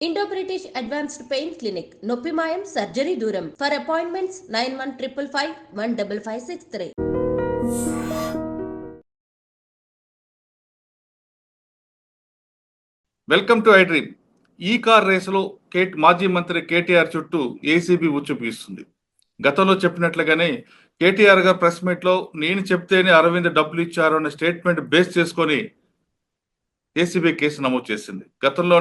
Indo-British Advanced Pain Clinic, నొప్పి మాయం surgery దూరం. For appointments 9155515563. Welcome to I dream. ఈ కార్ రేసులో మాజీ మంత్రి కేటీఆర్ చుట్టూ ఏసీబీ ఉచ్చుపిస్తుంది. గతంలో చెప్పినట్లుగానే కేటీఆర్ గారు ప్రెస్ మీట్ లో నేను చెప్తేనే అరవింద్ డబ్బులు ఇచ్చారు అన్న స్టేట్మెంట్ బేస్ చేసుకొని ఏసీబీ కేసు నమోదు చేసింది. గతంలో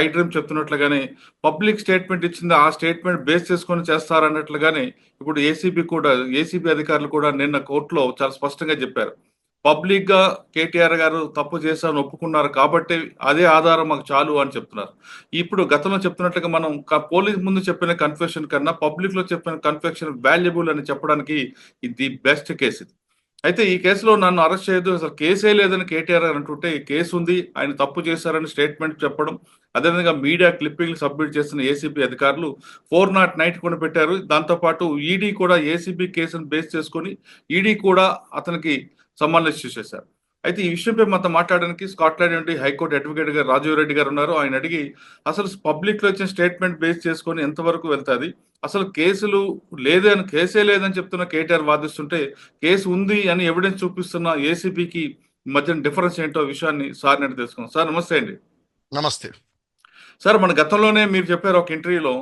ఐ డ్రీమ్ చెప్తున్నట్లుగానే పబ్లిక్ స్టేట్మెంట్ ఇచ్చింది, ఆ స్టేట్మెంట్ బేస్ చేసుకొని చేస్తారన్నట్లుగానే ఇప్పుడు ఏసీబీ అధికారులు కూడా నిన్న కోర్టులో చాలా స్పష్టంగా చెప్పారు. పబ్లిక్ గా కేటీఆర్ గారు తప్పు చేశారని ఒప్పుకున్నారు కాబట్టి అదే ఆధారం మాకు చాలు అని చెప్తున్నారు. ఇప్పుడు గతంలో చెప్తున్నట్లుగా మనం పోలీస్ ముందు చెప్పిన కన్ఫెషన్ కన్నా పబ్లిక్ లో చెప్పిన కన్ఫెషన్ వాల్యుబుల్ అని చెప్పడానికి ఇది బెస్ట్ కేసు. అయితే ఈ కేసులో నన్ను అరెస్ట్ చేయదు, అసలు కేసే లేదని కేటీఆర్ గారు అంటుంటే ఈ కేసు ఉంది, ఆయన తప్పు చేశారని స్టేట్మెంట్ చెప్పడం, అదేవిధంగా మీడియా క్లిప్పింగ్ సబ్మిట్ చేస్తున్న ఏసీబీ అధికారులు 409 కూడా పెట్టారు. దాంతోపాటు ఈడీ కూడా ఏసీబీ కేసును బేస్ చేసుకొని ఈడీ కూడా అతనికి సమ్మన్ ఇష్యూ చేశారు. అయితే ఈ విషయంపై మనతో మాట్లాడడానికి స్కాట్లాండ్ నుండి హైకోర్టు అడ్వకేట్ గారు రాజీవ్ రెడ్డి గారు ఉన్నారు. ఆయన అడిగి అసలు పబ్లిక్ లో ఇచ్చిన స్టేట్మెంట్ బేస్ చేసుకొని ఎంతవరకు వెళ్తాది, అసలు కేసే లేదని చెప్తున్న కేటీఆర్ వాదిస్తుంటే కేసు ఉంది అని ఎవిడెన్స్ చూపిస్తున్న ఏసీబీకి మధ్యన డిఫరెన్స్ ఏంటో విషయాన్ని సార్ నేను తెలుసుకున్నాం. సార్ నమస్తే అండి. నమస్తే సార్, మన గతంలోనే మీరు చెప్పారు ఒక ఇంటర్వ్యూలో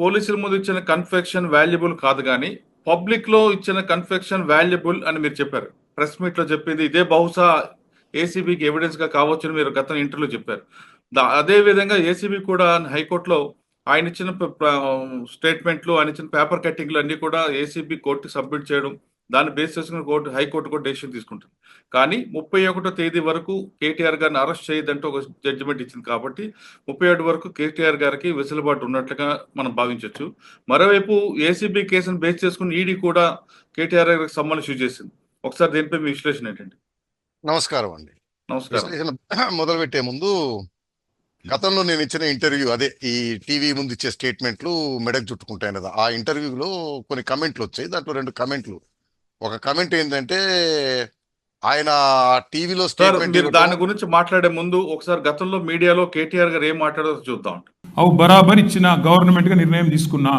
పోలీసుల ముందు ఇచ్చిన కన్ఫెక్షన్ వాల్యుబుల్ కాదు కానీ పబ్లిక్ లో ఇచ్చిన కన్ఫెక్షన్ వాల్యుబుల్ అని మీరు చెప్పారు. ప్రెస్ మీట్ లో చెప్పింది ఇదే బహుశా ఏసీబీకి ఎవిడెన్స్ గా కావచ్చు అని మీరు గత ఇంటర్వ్యూలో చెప్పారు. అదే విధంగా ఏసీబీ కూడా హైకోర్టులో ఆయన ఇచ్చిన స్టేట్మెంట్లు, ఆయన ఇచ్చిన పేపర్ కట్టింగ్లు అన్ని కూడా ఏసీబీ కోర్టుకి సబ్మిట్ చేయడం, దాన్ని బేస్ చేసుకుని హైకోర్టు కూడా డెసిషన్ తీసుకుంటుంది. కానీ 31వ తేదీ వరకు కేటీఆర్ గారిని అరెస్ట్ చేయదంటూ ఒక జడ్జిమెంట్ ఇచ్చింది కాబట్టి 37 వరకు కేటీఆర్ గారికి వెసులుబాటు ఉన్నట్లుగా మనం భావించవచ్చు. మరోవైపు ఏసీబీ కేసును బేస్ చేసుకుని ఈడీ కూడా కేటీఆర్ గారికి సమ్మన్ ఇష్యూ చేసింది. ఒకసారి దీనిపై మీ విశ్లేషణ ఏంటండి? నమస్కారం అండి. నమస్కారం. మొదలు పెట్టే ముందు గతంలో నేను ఇచ్చిన ఇంటర్వ్యూ, అదే ఈ టీవీ ముందు ఇచ్చే స్టేట్మెంట్లు మెడకు చుట్టుకుంటాయి కదా, ఆ ఇంటర్వ్యూలో కొన్ని కమెంట్లు వచ్చాయి. దాంట్లో 2 కమెంట్లు. ఒక కమెంట్ ఏంటంటే ఆయన టీవీలో స్టేట్మెంట్, దాని గురించి మాట్లాడే ముందు ఒకసారి గతంలో మీడియాలో కేటీఆర్ గారు ఏం మాట్లాడారో చూద్దాం. అవు బరాబర్ ఇచ్చిన గవర్నమెంట్ గా నిర్ణయం తీసుకున్నా.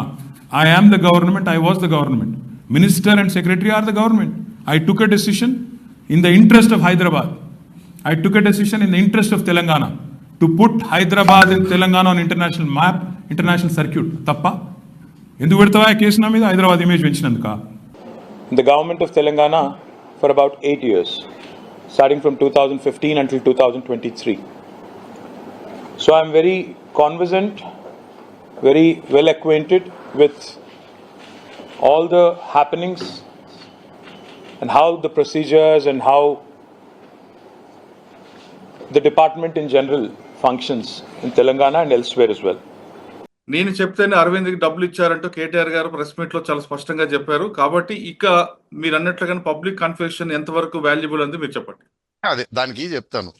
I am the government, I was the government, minister and secretary are the government. I took a decision in the interest of Hyderabad. I took a decision in the interest of Telangana to put Hyderabad and Telangana on international map, international circuit. Tappa? Enduku pedtava case na meeda Hyderabad image venchiనందుక? The government of Telangana for about 8 years, starting from 2015 until 2023. So I'm very conversant, very well acquainted with all the happenings and how the procedures and how the department in general functions in Telangana and elsewhere as well. నేను చెప్తేనే అరవింద్కి డబ్బులు ఇచ్చారంటూ కేటీఆర్ గారు press meet లో చాలా స్పష్టంగా చెప్పారు. కాబట్టి ఇక మీరు అన్నట్లుగా పబ్లిక్ కన్ఫెషన్ ఎంతవరకు వాల్యుబుల్ అంది మీరు చెప్పండి. అదే దానికి చెప్తాను.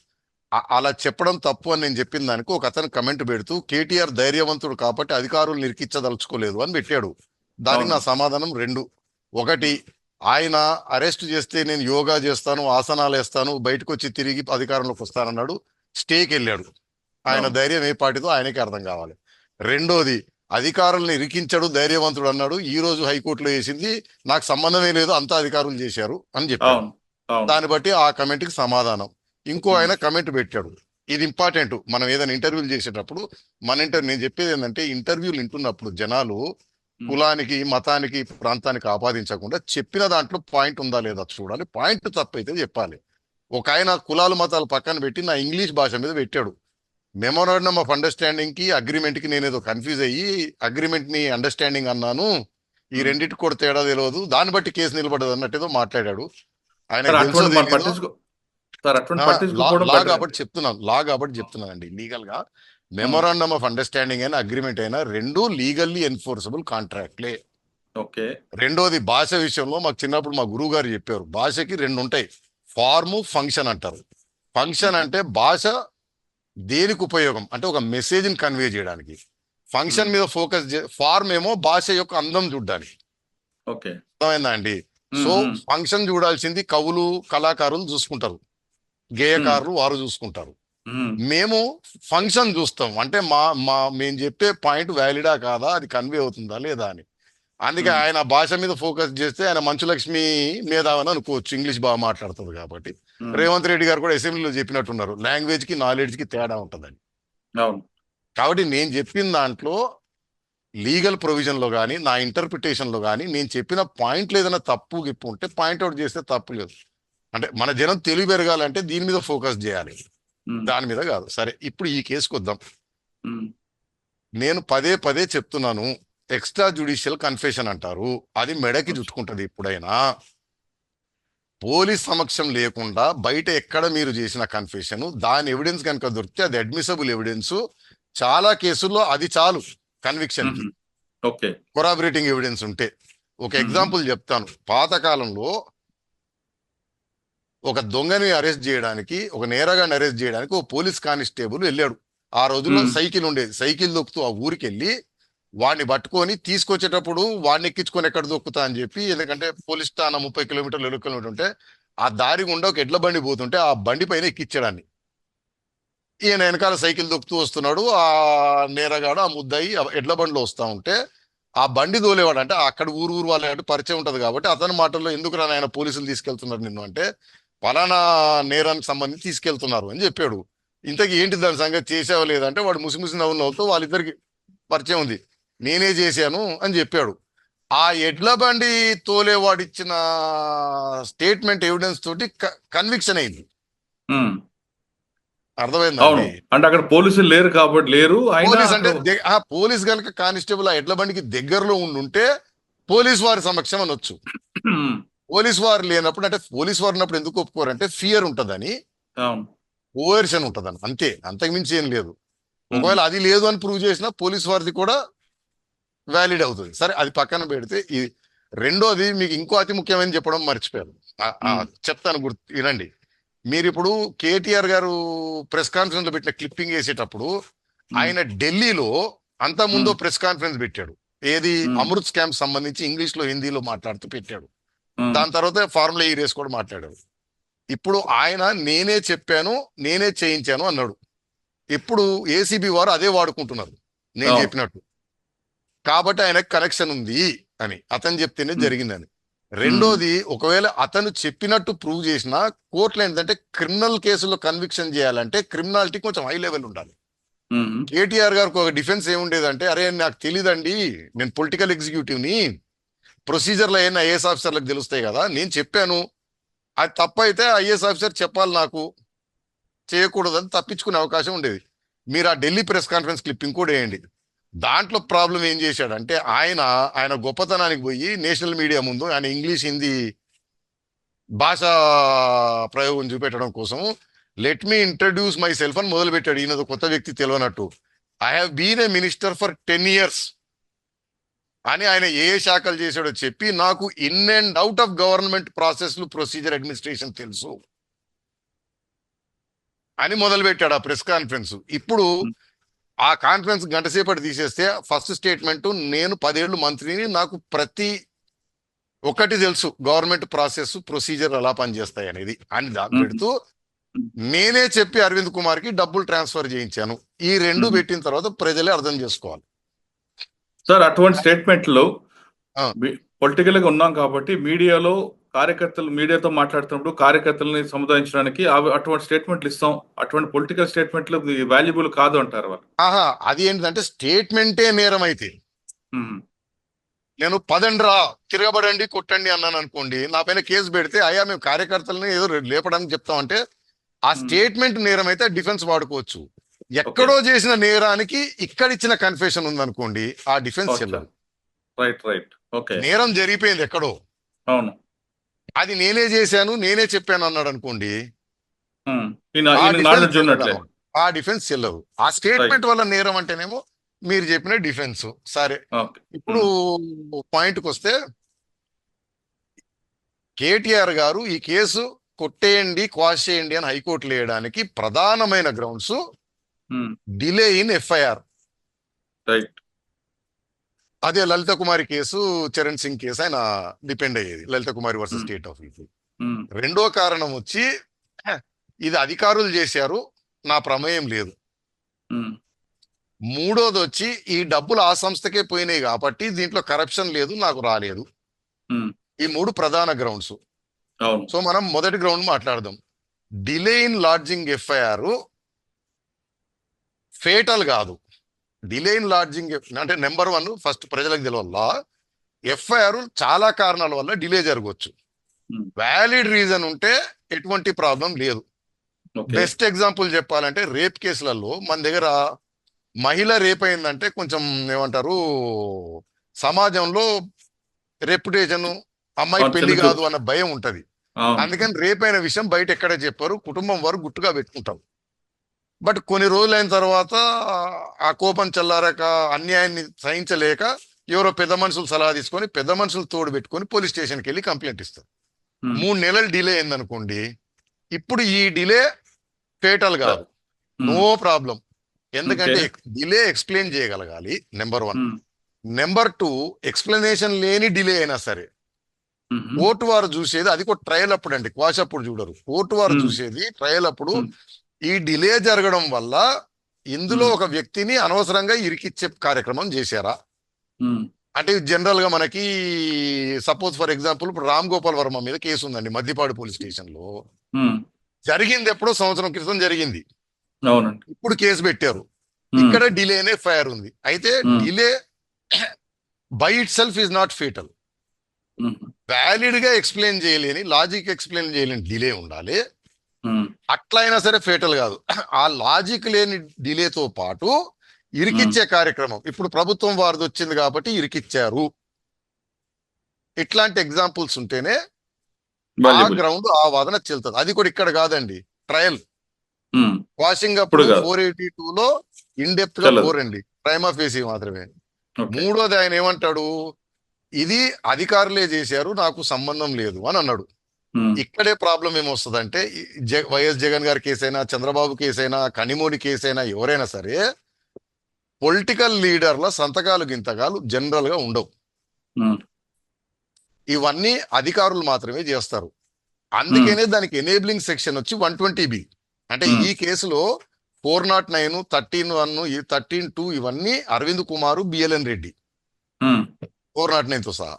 అలా చెప్పడం తప్పు అని నేను చెప్పిన దానికి ఒక అతను కమెంట్ పెడుతూ కేటీఆర్ ధైర్యవంతుడు కాబట్టి అధికారులు నిరికించదలుచుకోలేదు అని పెట్టాడు. దానికి నా సమాధానం 2. ఒకటి, ఆయన అరెస్ట్ చేస్తే నేను యోగా చేస్తాను, ఆసనాలు వేస్తాను, బయటకు వచ్చి తిరిగి అధికారంలోకి వస్తానన్నాడు. స్టేకి వెళ్ళాడు. ఆయన ధైర్యం ఏ పార్టీదో ఆయనకే అర్థం కావాలి. 2వది, అధికారులను ఇరికించాడు, ధైర్యవంతుడు అన్నాడు. ఈ రోజు హైకోర్టులో వేసింది నాకు సంబంధమే లేదు, అంతా అధికారులు చేశారు అని చెప్పాడు. దాన్ని బట్టి ఆ కమెంట్ కి సమాధానం. ఇంకో ఆయన కమెంట్ పెట్టాడు. ఇది ఇంపార్టెంట్. మనం ఏదైనా ఇంటర్వ్యూలు చేసేటప్పుడు నేను చెప్పేది ఏంటంటే, ఇంటర్వ్యూలు వింటున్నప్పుడు జనాలు కులానికి, మతానికి, ప్రాంతానికి ఆపాదించకుండా చెప్పిన దాంట్లో పాయింట్ ఉందా లేదా చూడాలి. పాయింట్ తప్పైతే చెప్పాలి. ఒక ఆయన కులాలు మతాలు పక్కన పెట్టి నా ఇంగ్లీష్ భాష మీద పెట్టాడు. మెమోరాండమ్ ఆఫ్ అండర్స్టాండింగ్ కి అగ్రిమెంట్ కి నేనేదో కన్ఫ్యూజ్ అయ్యి అగ్రిమెంట్ ని అండర్స్టాండింగ్ అన్నాను, ఈ రెండింటి కూడా తేడా తెలియదు, దాన్ని బట్టి కేసు నిలబడదు అన్నట్టుదో మాట్లాడాడు. ఆయన లా కాబట్టి చెప్తున్నానండి. లీగల్ గా మెమోరాండమ్ ఆఫ్ అండర్స్టాండింగ్ అయినా అగ్రిమెంట్ అయినా 2 లీగల్లీ ఎన్ఫోర్సబుల్ కాంట్రాక్ట్లే. ఓకే. 2వది, భాష విషయంలో మాకు చిన్నప్పుడు మా గురువు గారు చెప్పారు, భాషకి 2 ఉంటాయి, ఫార్ము, ఫంక్షన్ అంటారు. ఫంక్షన్ అంటే భాష దేనికి ఉపయోగం అంటే ఒక మెసేజ్ ని కన్వే చేయడానికి. ఫంక్షన్ మీద ఫోకస్ ఫార్మ్ ఏమో భాష యొక్క అందం చూడడానికి. ఓకే, అర్థమైందా అండి? సో ఫంక్షన్ చూడాల్సింది కవులు, కళాకారులు చూసుకుంటారు, గేయకారులు వారు చూసుకుంటారు. మేము ఫంక్షన్ చూస్తాం, అంటే మేము చెప్పే పాయింట్ వ్యాలిడా కాదా, అది కన్వే అవుతుందా లేదా అని. అందుకే ఆయన భాష మీద ఫోకస్ చేస్తే ఆయన మంచులక్ష్మి మేధావని అనుకోవచ్చు, ఇంగ్లీష్ బాగా మాట్లాడుతుంది కాబట్టి. రేవంత్ రెడ్డి గారు కూడా అసెంబ్లీలో చెప్పినట్టున్నారు, లాంగ్వేజ్ కి నాలెడ్జ్ కి తేడా ఉంటుందని. అవును. కాబట్టి నేను చెప్పిన దాంట్లో లీగల్ ప్రొవిజన్ లో కానీ నా ఇంటర్ప్రిటేషన్ లో కానీ నేను చెప్పిన పాయింట్లు ఏదైనా తప్పు గిప్పు ఉంటే పాయింట్అవుట్ చేస్తే తప్పు లేదు. అంటే మన జనం తెలివి పెరగాలంటే దీని మీద ఫోకస్ చేయాలి, దాని మీద కాదు. సరే, ఇప్పుడు ఈ కేసుకు వద్దాం. నేను పదే పదే చెప్తున్నాను, ఎక్స్ట్రా జ్యుడిషియల్ కన్ఫెషన్ అంటారు, అది మెడకి చుట్టుకుంటది. ఎప్పుడైనా పోలీస్ సమక్షం లేకుండా బయట ఎక్కడ మీరు చేసిన కన్ఫెషన్, దాని ఎవిడెన్స్ కనుక దొరికితే అది అడ్మిసబుల్ ఎవిడెన్స్. చాలా కేసుల్లో అది చాలు కన్విక్షన్ కి, ఓకే, కొరాబరేటింగ్ ఎవిడెన్స్ ఉంటే. ఒక ఎగ్జాంపుల్ చెప్తాను. పాతకాలంలో ఒక దొంగని అరెస్ట్ చేయడానికి, ఒక నేరగాన్ని అరెస్ట్ చేయడానికి ఒక పోలీస్ కానిస్టేబుల్ వెళ్ళాడు. ఆ రోజుల్లో సైకిల్ ఉండేది, సైకిల్ దొక్కుతూ ఆ ఊరికి వెళ్ళి వాడిని పట్టుకొని తీసుకొచ్చేటప్పుడు వాడిని ఎక్కించుకొని ఎక్కడ దొక్కుతా అని చెప్పి, ఎందుకంటే పోలీస్ స్థానం 30 కిలోమీటర్లు 20 కిలోమీటర్ ఉంటే ఆ దారి గుండా ఒక ఎడ్ల బండి పోతుంటే ఆ బండి పైన ఎక్కించడాన్ని. ఈయన వెనకాల సైకిల్ దొక్కుతూ వస్తున్నాడు, ఆ నేరగాడు ఆ ముద్దాయి ఎడ్ల బండిలో వస్తా ఉంటే ఆ బండి దోలేవాడు. అంటే అక్కడ ఊరు వాళ్ళ పరిచయం ఉంటది కాబట్టి అతని మాటల్లో, ఎందుకు రా ఆయన పోలీసులు తీసుకెళ్తున్నారు నిన్ను అంటే, పలానా నేరానికి సంబంధించి తీసుకెళ్తున్నారు అని చెప్పాడు. ఇంతకీ ఏంటి దాని సంగతి, చేసావా లేదంటే వాడు ముసిముసి నవ్వుతూ వాళ్ళిద్దరికి పరిచయం ఉంది, నేనే చేశాను అని చెప్పాడు. ఆ ఎడ్ల బండి తోలేవాడిచ్చిన స్టేట్మెంట్ ఎవిడెన్స్ తోటి కన్విక్షన్ అయింది. అర్థమైందండి? అంటే అక్కడ పోలీసులు లేరు కాబట్టి లేరు. పోలీస్ అంటే పోలీస్ కనుక కానిస్టేబుల్ ఆ ఎడ్ల బండికి దగ్గరలో ఉండుంటే పోలీస్ వారి సమక్షం అనొచ్చు. పోలీస్ వారు లేనప్పుడు, అంటే పోలీస్ వారు ఉన్నప్పుడు ఎందుకు ఒప్పుకోరంటే ఫియర్ ఉంటదని, కోయర్షన్ ఉంటదని, అంతే, అంతకుమించి ఏం లేదు. ఒకవేళ అది లేదు అని ప్రూవ్ చేసినా పోలీస్ వారిది కూడా వ్యాలిడ్ అవుతుంది. సరే, అది పక్కన పెడితే ఈ రెండోది మీకు ఇంకో అతి ముఖ్యమైన చెప్పడం మర్చిపోయారు, చెప్తాను, వినండి. మీరు ఇప్పుడు కేటీఆర్ గారు ప్రెస్ కాన్ఫరెన్స్ లో పెట్టిన క్లిప్పింగ్ వేసేటప్పుడు ఆయన ఢిల్లీలో అంత ముందు ప్రెస్ కాన్ఫరెన్స్ పెట్టాడు. ఏది, అమృత్ స్కామ్ సంబంధించి ఇంగ్లీష్ లో హిందీలో మాట్లాడుతూ పెట్టాడు. దాని తర్వాత ఫార్ములా ఈ రేస్ కూడా మాట్లాడాడు. ఇప్పుడు ఆయన నేనే చెప్పాను, నేనే చేయించాను అన్నాడు. ఇప్పుడు ఏసీబీ వారు అదే వాడుకుంటున్నారు, నేను చెప్పినట్టు. కాబట్టి ఆయనకు కనెక్షన్ ఉంది అని, అతను చెప్తేనే జరిగిందని. రెండోది, ఒకవేళ అతను చెప్పినట్టు ప్రూవ్ చేసినా కోర్టులో ఏంటంటే క్రిమినల్ కేసులో కన్విక్షన్ చేయాలంటే క్రిమినాలిటీ కొంచెం హై లెవెల్ ఉండాలి. కేటీఆర్ గారికి ఒక డిఫెన్స్ ఏముండేదంటే, అరే నాకు తెలియదండి, నేను పొలిటికల్ ఎగ్జిక్యూటివ్ ని, ప్రొసీజర్లో అయినా ఐఏఎస్ ఆఫీసర్లకు తెలుస్తాయి కదా, నేను చెప్పాను, అది తప్పైతే ఐఏఎస్ ఆఫీసర్ చెప్పాలి, నాకు చేయకూడదని తప్పించుకునే అవకాశం ఉండేది. మీరు ఆ ఢిల్లీ ప్రెస్ కాన్ఫరెన్స్ క్లిప్పింగ్ కూడా వేయండి. దాంట్లో ప్రాబ్లం ఏం చేశాడంటే, ఆయన గొప్పతనానికి పోయి నేషనల్ మీడియా ముందు ఆయన ఇంగ్లీష్ హిందీ భాషా ప్రయోగం చూపెట్టడం కోసం let me introduce my myself మొదలు పెట్టాడు. ఈయనది కొత్త వ్యక్తి తెలియనట్టు. I have been a minister for 10 years అని ఆయన ఏ శాఖలు చేశాడో చెప్పి, నాకు in and out of government ప్రాసెస్లు, ప్రొసీజర్, అడ్మినిస్ట్రేషన్ తెలుసు అని మొదలు పెట్టాడు ఆ ప్రెస్ కాన్ఫరెన్స్. ఇప్పుడు ఆ కాన్ఫరెన్స్ గంట సేపటి తీసేస్తే ఫస్ట్ స్టేట్మెంట్, నేను 10 ఏళ్ళు మంత్రిని, నాకు ప్రతి ఒక్కటి తెలుసు, గవర్నమెంట్ ప్రాసెస్, ప్రొసీజర్ ఎలా పనిచేస్తాయి అనేది అని పెడుతూ, నేనే చెప్పి అరవింద్ కుమార్ కి డబ్బులు ట్రాన్స్ఫర్ చేయించాను. ఈ రెండు పెట్టిన తర్వాత ప్రజలే అర్థం చేసుకోవాలి. సార్, అటువంటి స్టేట్మెంట్లు పొలిటికల్ గా ఉన్నాం కాబట్టి మీడియాలో కార్యకర్తలు, మీడియాతో మాట్లాడుతున్నప్పుడు కార్యకర్తలని సముదాయించడానికి అటువంటి స్టేట్మెంట్లు ఇస్తాం. అటువంటి పొలిటికల్ స్టేట్మెంట్లు వాల్యుబుల్ కాదు అంటారు వాళ్ళు. అది ఏంటంటే స్టేట్మెంటే నేరం అయితే, నేను పదండ్రా తిరగబడండి కొట్టండి అన్నాను అనుకోండి, నా పైన కేసు పెడితే అయ్యా మేము కార్యకర్తలని ఏదో లేపడానికి చెప్తామంటే ఆ స్టేట్మెంట్ నేరం అయితే డిఫెన్స్ వాడుకోవచ్చు. ఎక్కడో చేసిన నేరానికి ఇక్కడ ఇచ్చిన కన్ఫెషన్ ఉందనుకోండి, ఆ డిఫెన్స్ చెల్లదు. నేరం జరిగిపోయింది ఎక్కడో, అవును, అది నేనే చేశాను, నేనే చెప్పాను అన్నాడు అనుకోండి, ఆ డిఫెన్స్ చెల్లదు. ఆ స్టేట్మెంట్ వల్ల నేరం అంటేనేమో మీరు చెప్పిన డిఫెన్స్. సరే, ఇప్పుడు పాయింట్కి వస్తే, కేటీఆర్ గారు ఈ కేసు కొట్టేయండి, క్వాష్ చేయండి అని హైకోర్టులో వేయడానికి ప్రధానమైన గ్రౌండ్స్ డిలే ఇన్ ఎఫ్ఐఆర్. అదే లలిత కుమారి కేసు, చరణ్ సింగ్ కేసు ఆయన డిపెండ్ అయ్యేది, లలిత కుమారి వర్సెస్ స్టేట్ ఆఫ్ యూపీ. రెండో కారణం వచ్చి, ఇది అధికారులు చేశారు, నా ప్రమేయం లేదు. ఉమ్, మూడోది వచ్చి ఈ డబ్బులు ఆ సంస్థకే పోయినాయి కాబట్టి దీంట్లో కరప్షన్ లేదు, నాకు రాలేదు. ఉమ్, ఈ 3 ప్రధాన గ్రౌండ్స్. అవును. సో మనం మొదటి గ్రౌండ్ మాట్లాడదాం. Delay in lodging FIR fatal కాదు. డిలే ఇన్ లాడ్జింగ్ అంటే నెంబర్ 1 ఫస్ట్ ప్రజలకు తెలియాల, ఎఫ్ఐఆర్ చాలా కారణాల వల్ల డిలే జరగవచ్చు. Hmm. వ్యాలిడ్ రీజన్ ఉంటే ఎటువంటి ప్రాబ్లం లేదు. ఓకే. బెస్ట్ ఎగ్జాంపుల్ చెప్పాలంటే రేప్ కేసులలో మన దగ్గర మహిళ రేప్ అయిందంటే కొంచెం ఏమంటారు, సమాజంలో రెప్యుటేషన్, అమ్మాయి అవును, పెళ్లి తెలుసు. కాదు అన్న భయం ఉంటది. అవును. అందుకని రేప్ అయిన విషయం బయట ఎక్కడ చెప్పారు, కుటుంబం వారు గుట్టుగా పెట్టుకుంటారు. బట్ కొన్ని రోజులైన తర్వాత ఆ కోపం చల్లారాక, అన్యాయాన్ని సహించలేక ఎవరో పెద్ద మనుషులు సలహా తీసుకొని పెద్ద మనుషులు తోడు పెట్టుకొని పోలీస్ స్టేషన్కి వెళ్ళి కంప్లైంట్ ఇస్తారు. ఉమ్, 3 నెలలు డిలే అయిందనుకోండి, ఇప్పుడు ఈ డిలే ఫేటల్ కాదు, ఉమ్, నో ప్రాబ్లం. ఎందుకంటే Okay. డిలే ఎక్స్ప్లెయిన్ చేయగలగాలి, నెంబర్ 1. ఉమ్, నెంబర్ 2, ఎక్స్ప్లెనేషన్ లేని డిలే అయినా సరే ఉమ్, కోర్టు వారు చూసేది, అది కూడా ట్రయల్ అప్పుడు అండి, క్వాష్ అప్పుడు చూడరు. కోర్టు వారు Hmm. చూసేది ట్రయల్ అప్పుడు Hmm. ఈ డిలే జరగడం వల్ల ఇందులో Hmm. ఒక వ్యక్తిని అనవసరంగా ఇరికిచ్చే కార్యక్రమం చేశారా ఉమ్, అంటే, జనరల్ గా మనకి సపోజ్ ఫర్ ఎగ్జాంపుల్ ఇప్పుడు రామ్ గోపాల్ వర్మ మీద కేసు ఉందండి మద్దిపాడు పోలీస్ స్టేషన్ లో. ఉమ్, జరిగింది ఎప్పుడో సంవత్సరం క్రితం జరిగింది, అవునండి. ఇప్పుడు కేసు పెట్టారు. ఉమ్, ఇక్కడ డిలే అనే ఫైర్ ఉంది. అయితే Hmm. Delay by it self is not fatal. Um, valid గా ఎక్స్ప్లెయిన్ చేయలేని, లాజిక్ ఎక్స్ప్లెయిన్ చేయలేని డిలే ఉండాలి. ఉమ్, అట్లయినా సరే ఫేటల్ కాదు. ఆ లాజిక్ లేని డిలేతో పాటు ఇరికిచ్చే కార్యక్రమం, ఇప్పుడు ప్రభుత్వం వారిది వచ్చింది కాబట్టి ఇరికిచ్చారు, ఇట్లాంటి ఎగ్జాంపుల్స్ ఉంటేనే ఆ valuable. గ్రౌండ్ ఆ వాదన చెల్తుంది. అది కూడా ఇక్కడ కాదండి, ట్రయల్. ఉమ్, వాషింగ్ ఇప్పుడు అప్పుడు కాదు. 482లో ఇన్ డెప్త్ గా చెల్లదు. 4 అండి, ప్రైమా ఫేసి మాత్రమే. ఓకే. మూడోది ఆయన ఏమంటాడు, ఇది అధికారులే చేశారు, నాకు సంబంధం లేదు అని అన్నాడు. ఉమ్, ఇక్కడే ప్రాబ్లం ఏమొస్తుందంటే, వైఎస్ జగన్ గారి కేసైనా, చంద్రబాబు కేసైనా, కనిమోడి కేసైనా, ఎవరైనా సరే పొలిటికల్ లీడర్ల సంతకాలు గింతకాలు జనరల్ గా ఉండవు. ఉమ్, ఇవన్నీ అధికారులు మాత్రమే చేస్తారు. అందుకనే దానికి ఎనేబిలింగ్ సెక్షన్ వచ్చి 120B. అంటే ఈ కేసులో 409, 13(1), 13(2) ఇవన్నీ అరవింద్ కుమారు, బిఎల్ఎన్ రెడ్డి ఉమ్, 409తో సహా.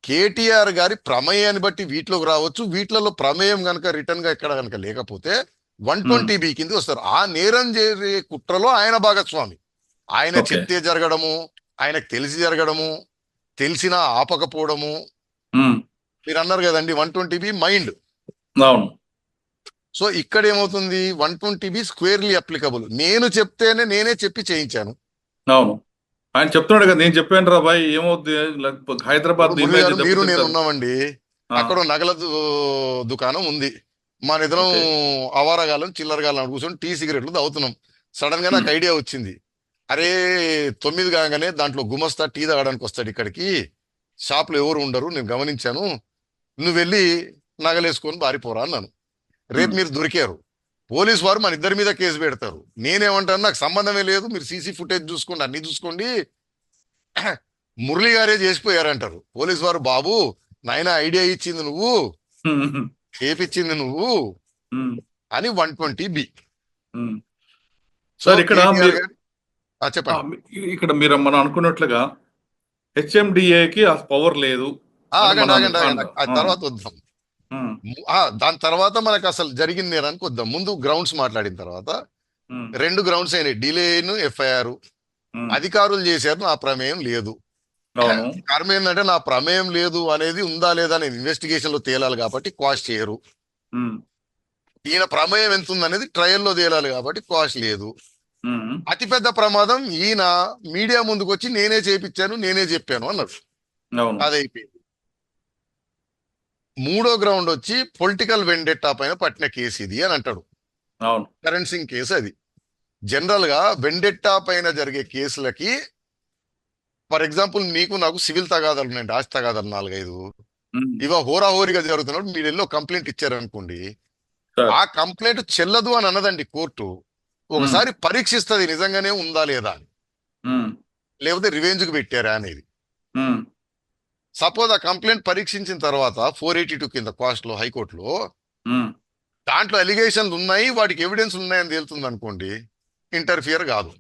కేటీఆర్ గారి ప్రమేయాన్ని బట్టి వీటిలోకి రావచ్చు. వీటిలలో ప్రమేయం కనుక రిటర్న్ గా ఎక్కడ కనుక లేకపోతే 120B కింద వస్తారు. ఆ నేరం చేసే కుట్రలో ఆయన భాగస్వామి. ఆయన Okay. చెప్తే జరగడము, ఆయనకు తెలిసి జరగడము, తెలిసినా ఆపకపోవడము. ఉమ్, మీరు అన్నారు కదండి 120B మైండ్. అవును. సో ఇక్కడ ఏమవుతుంది, 120B స్క్వేర్లీ అప్లికబుల్. నేను చెప్తేనే నేనే చెప్పి చేయించాను. అవును, ఆయన చెప్తున్నాడు కదా, నేను చెప్పాను రా బాయ్, ఏమవుద్ది హైదరాబాద్ మురళి ఇమేజ్ గారు, మీరు నేను దెబ్బతింటది. ఉన్నామండి, ఆ, అక్కడ నగల దుకాణం ఉంది. మన ఇద్దరం Okay. అవారగాలం చిల్లరగాలం కూర్చొని టీ సిగరెట్లు తాగుతున్నాం. సడన్ గా నాకు ఐడియా వచ్చింది, అరే 9 కాగానే దాంట్లో గుమస్తా టీ తాగడానికి వస్తాడు ఇక్కడికి, షాప్లో ఎవరు ఉండరు, నేను గమనించాను, నువ్వు వెళ్ళి నగలేసుకొని బారిపోరా అన్నాను. రేపు మీరు దొరికారు, పోలీసు వారు మన ఇద్దరి మీద కేసు పెడతారు. నేనేమంటాను, నాకు సంబంధమే లేదు, మీరు సీసీ ఫుటేజ్ చూసుకోండి, అన్ని చూసుకోండి, మురళి గారే చేసిపోయారంటారు. పోలీసు వారు, బాబు నాయన ఐడియా ఇచ్చింది నువ్వు, ఉమ్, చేపించింది నువ్వు ఉమ్, అని 120B. ఉమ్. సో సార్ ఇక్కడ కేటీఆర్ గారు- చెప్పండి. ఇక్కడ మీరు మనం అనుకున్నట్లుగా హెచ్ఎండిఏకి ఆ పవర్ లేదు అని ఆగండి మనం ఆగండి ఆగండి, అంటాం. ఆ తర్వాత వద్దాం. ఉమ్, దాని తర్వాత మనకు అసలు జరిగిన నేరానికి వద్దాం. ముందు గ్రౌండ్స్ మాట్లాడిన తర్వాత ఉమ్, 2 గ్రౌండ్స్ అయినాయి, డిలేను, ఎఫ్ఐఆర్. ఉమ్, అధికారులు చేశారు, నా ప్రమేయం లేదు. అవును. కారణం ఏంటంటే నా ప్రమేయం లేదు అనేది ఉందా లేదా అనేది ఇన్వెస్టిగేషన్ లో తేలాలి కాబట్టి క్వాష్ చేయరు. ఉమ్, ఈయన ప్రమేయం ఎంత ఉందనేది ట్రయల్లో తేలాలి కాబట్టి క్వాష్ లేదు. ఉమ్, అతిపెద్ద ప్రమాదం ఈయన మీడియా ముందుకు వచ్చి నేనే చేపించాను, నేనే చెప్పాను అన్నారు. అవును. అదైపోయింది. మూడో గ్రౌండ్ వచ్చి పొలిటికల్ వెండెట్టా పైన పట్టిన కేసు ఇది అని అంటాడు. అవును. కరణ్ సింగ్ కేసు అది. జనరల్ గా వెండెట్టా పైన జరిగే కేసులకి, ఫర్ ఎగ్జాంపుల్ నీకు నాకు సివిల్ తగాదాలు ఉన్నాయండి, ఆస్తి తగాదాలు 4-5, ఉమ్, ఇవ హోరాహోరీగా జరుగుతున్నప్పుడు మీరు ఎల్లో కంప్లైంట్ ఇచ్చారనుకోండి, సార్. ఆ కంప్లైంట్ చెల్లదు అని అన్నదండి కోర్టు. ఒకసారి పరీక్షిస్తుంది నిజంగానే ఉందా లేదా అని, ఉమ్, లేకపోతే రివెంజ్ కు పెట్టారా అనేది. ఉమ్, సపోజ్ ఆ కంప్లైంట్ పరీక్షించిన తర్వాత 482 కింద క్వాస్ట్ లో హైకోర్టులో ఉమ్, దాంట్లో అలిగేషన్లు ఉన్నాయి, వాటికి ఎవిడెన్స్ ఉన్నాయని తేలుతుంది అనుకోండి, ఇంటర్ఫియర్ కాదు.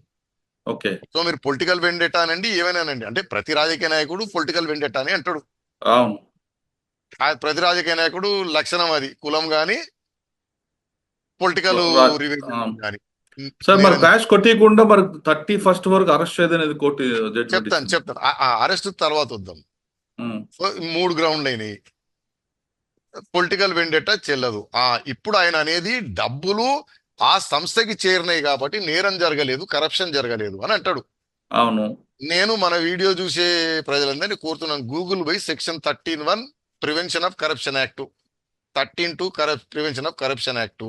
ఓకే. సో మీరు పొలిటికల్ వెండెటా అనండి, ఏమైనానండి, అంటే ప్రతి రాజకీయ నాయకుడు పొలిటికల్ వెండెటా అని అంటాడు. అవును. ఆ ప్రతి రాజకీయ నాయకుడు లక్షణం అది, కులం గాని పొలిటికల్ రా- రివెంజ్ ఆ. గాని. సార్ మరి నేను క్రాష్ కొట్టేయకుండా మరి 31st వరకు అరెస్ట్ చేయదనేది కోర్టు జడ్జిమెంట్ చెప్తాను అరెస్ట్ తర్వాత వద్దాం. సో 3 గ్రౌండ్లు అయినాయి. పొలిటికల్ వెండెటా చెల్లదు. ఇప్పుడు ఆయన అనేది డబ్బులు ఆ సంస్థకి చేరినాయి కాబట్టి నేరం జరగలేదు, కరప్షన్ జరగలేదు అని అంటాడు. అవును. నేను మన వీడియో చూసే ప్రజలందరినీ కోరుతున్నాను, గూగుల్ పోయి section 13(1) prevention of corruption act, 13(2) prevention of corruption act,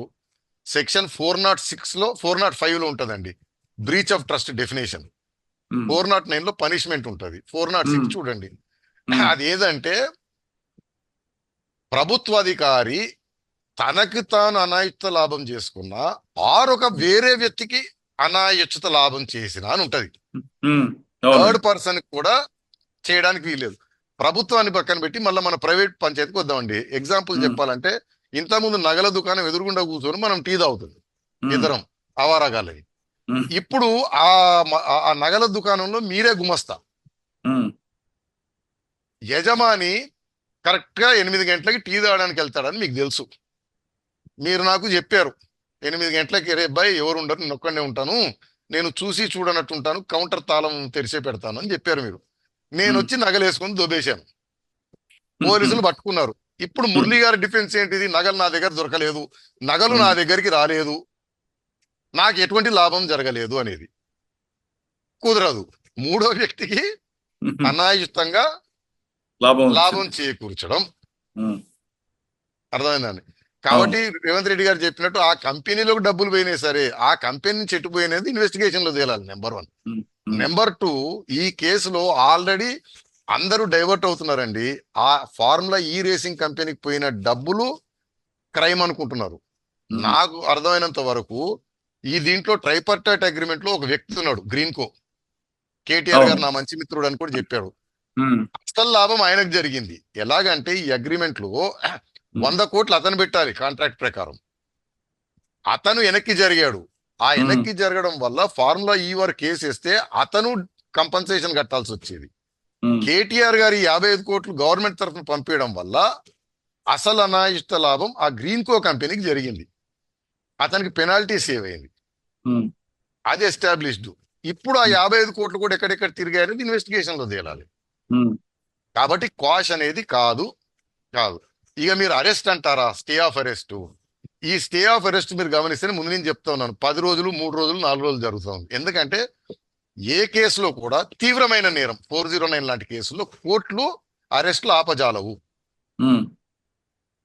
section 406లో 405లో ఉంటదండి బ్రీచ్ ఆఫ్ ట్రస్ట్ డెఫినేషన్, 409లో పనిష్మెంట్ ఉంటది, 406 చూడండి. అది ఏదంటే ప్రభుత్వాధికారి తనకి తాను అనాయుత లాభం చేసుకున్నా ఆరొక వేరే వ్యక్తికి అనాయుత లాభం చేసిన అని ఉంటది. థర్డ్ పర్సన్ కూడా చేయడానికి వీలేదు. ప్రభుత్వాన్ని పక్కన పెట్టి మళ్ళీ మన ప్రైవేట్ పంచాయతీకి వద్దామండి. ఎగ్జాంపుల్ చెప్పాలంటే, ఇంతకుముందు నగల దుకాణం ఎదురుగుండా కూర్చొని మనం టీ తాగుతుంది ఇద్దరం అవారాగాలని. ఇప్పుడు ఆ నగల దుకాణంలో మీరే గుమస్తా, యజమాని కరెక్ట్ గా 8 గంటలకి టీ తాగడానికి వెళ్తాడని మీకు తెలుసు. మీరు నాకు చెప్పారు 8 గంటలకి, రే బాయ్ ఎవరు ఉండరు, నేను ఒక్కడే ఉంటాను, నేను చూసి చూడనట్టు ఉంటాను, కౌంటర్ తాళం తెరిచే పెడతాను అని చెప్పారు మీరు. నేను వచ్చి నగలేసుకొని దొబ్బేశాను, పోలీసులు పట్టుకున్నారు. ఇప్పుడు మురళి గారి డిఫెన్స్ ఏంటిది? నగలు నా దగ్గర దొరకలేదు, నగలు నా దగ్గరికి రాలేదు, నాకు ఎటువంటి లాభం జరగలేదు అనేది. కుదరదు. మూడో వ్యక్తికి అనాయుతంగా లాభం చేకూర్చడం. అర్థమైందండి? కాబట్టి రేవంత్ రెడ్డి గారు చెప్పినట్టు ఆ కంపెనీలో డబ్బులు పోయినాయి సరే, ఆ కంపెనీ నుంచి ఎట్టుపోయినది ఇన్వెస్టిగేషన్ లో తేలాలి. నెంబర్ 1. నెంబర్ 2, ఈ కేసులో ఆల్రెడీ అందరూ డైవర్ట్ అవుతున్నారండి. ఆ ఫార్ములా ఈ రేసింగ్ కంపెనీకి పోయిన డబ్బులు క్రైమ్ అనుకుంటున్నారు. నాకు అర్థమైనంత వరకు దీంట్లో ట్రైపర్టైట్ అగ్రిమెంట్ లో ఒక వ్యక్తి ఉన్నాడు, గ్రీన్కో, కేటీఆర్ గారు నా మంచి మిత్రుడు అని కూడా చెప్పాడు. అసలు లాభం ఆయనకు జరిగింది. ఎలాగంటే ఈ అగ్రిమెంట్ లో 100 కోట్లు అతను పెట్టాలి కాంట్రాక్ట్ ప్రకారం, అతను వెనక్కి జరిగాడు. ఆ వెనక్కి జరగడం వల్ల ఫార్ములా ఈ వరకు కేసు వేస్తే అతను కంపన్సేషన్ కట్టాల్సి వచ్చేది. కేటీఆర్ గారి 55 కోట్లు గవర్నమెంట్ తరఫున పంపించడం వల్ల అసలు అనాయిష్ట లాభం ఆ గ్రీన్కో కంపెనీకి జరిగింది. అతనికి పెనాల్టీ సేవ్ అయింది, అది ఎస్టాబ్లిష్డ్. ఇప్పుడు ఆ 55 కోట్లు కూడా ఎక్కడెక్కడ తిరిగాయనేది ఇన్వెస్టిగేషన్ లో తేలాలి. కాబట్టి క్వాష్ అనేది కాదు. ఇక మీరు అరెస్ట్ అంటారా? Stay of arrest. ఈ స్టే ఆఫ్ అరెస్ట్ మీరు గమనిస్తే ముందు నేను చెప్తా ఉన్నాను, 10 రోజులు, 3 రోజులు, 4 రోజులు జరుగుతుంది. ఎందుకంటే ఏ కేసులో కూడా తీవ్రమైన నేరం 409 లాంటి కేసుల్లో కోర్టులు అరెస్టులు ఆపజాలవు.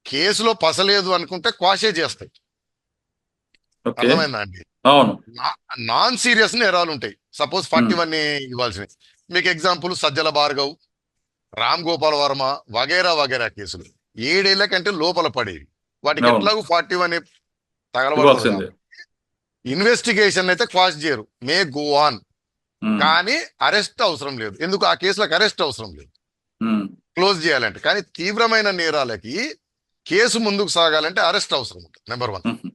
కేసులో పసలేదు అనుకుంటే క్వాషే చేస్తాయి. అర్థమైందా అండి? నాన్ సీరియస్ నేరాలు ఉంటాయి. సపోజ్ 41 ఇవ్వాల్సినవి. మీకు ఎగ్జాంపుల్ సజ్జల భార్గవ్, రామ్ గోపాల్ వర్మ వగైరా కేసులు 7 ఏళ్ల కంటే లోపల పడేవి. వాటికి ఎట్లాగూ 41 తగలబడుతుంది. ఇన్వెస్టిగేషన్ అయితే క్వాష్ చేయరు, మే గో ఆన్, కానీ అరెస్ట్ అవసరం లేదు. ఎందుకు? ఆ కేసులకు అరెస్ట్ అవసరం లేదు, క్లోజ్ చేయాలంటే. కానీ తీవ్రమైన నేరాలకి కేసు ముందుకు సాగాలంటే అరెస్ట్ అవసరం ఉంటుంది. నెంబర్ 1.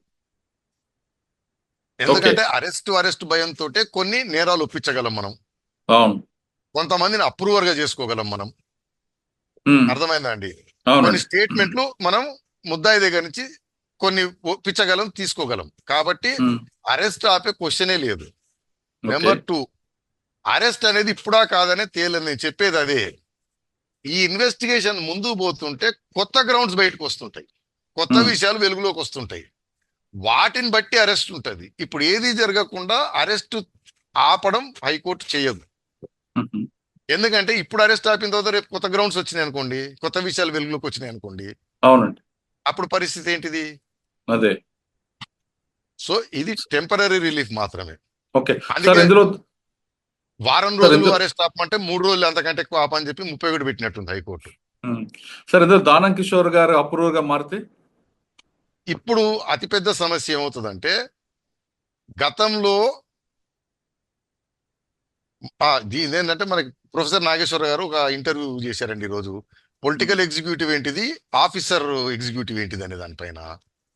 ఎందుకంటే అరెస్ట్ భయంతో కొన్ని నేరాలు ఒప్పించగలం మనం, కొంతమందిని అప్రూవర్ గా చేసుకోగలం మనం. అర్థమైందా అండి? కొన్ని స్టేట్మెంట్లు మనం ముద్దాయి దగ్గర నుంచి కొన్ని ఒప్పించగలం, తీసుకోగలం. కాబట్టి అరెస్ట్ ఆపే క్వశ్చనే లేదు. నెంబర్ 2, అరెస్ట్ అనేది ఇప్పుడా కాదనే తేలని నేను చెప్పేది అదే. ఈ ఇన్వెస్టిగేషన్ ముందు పోతుంటే కొత్త గ్రౌండ్స్ బయటకు వస్తుంటాయి, కొత్త విషయాలు వెలుగులోకి వస్తుంటాయి, వాటిని బట్టి అరెస్ట్ ఉంటది. ఇప్పుడు ఏది జరగకుండా అరెస్ట్ ఆపడం హైకోర్టు చేయదు. ఎందుకంటే ఇప్పుడు అరెస్ట్ ఆపిన తర్వాత రేపు కొత్త గ్రౌండ్స్ వచ్చినాయి అనుకోండి, కొత్త విషయాలు వెలుగులోకి వచ్చినాయి అనుకోండి, అవునండి, అప్పుడు పరిస్థితి ఏంటిది? అదే. సో ఇది టెంపరీ రిలీఫ్ మాత్రమే. వారం రోజులు అరెస్ట్ ఆపమంటే 3 రోజులు అంతకంటే ఎక్కువ ఆపని చెప్పి 31 పెట్టినట్టుంది హైకోర్టు. సార్ ఇందులో దానం కిషోర్ గారు అప్రూవర్ గా మారితే ఇప్పుడు అతిపెద్ద సమస్య ఏమవుతుందంటే, గతంలో ఏంటంటే మనకి ప్రొఫెసర్ నాగేశ్వర గారు ఒక ఇంటర్వ్యూ చేశారండి ఈరోజు. పొలిటికల్ ఎగ్జిక్యూటివ్ ఏంటిది, ఆఫీసర్ ఎగ్జిక్యూటివ్ ఏంటిది అనే దానిపైన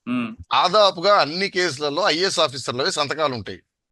ఉమ్, దాదాపుగా అన్ని కేసులలో ఐఏఎస్ ఆఫీసర్లవే సంతకాలు ఉంటాయి.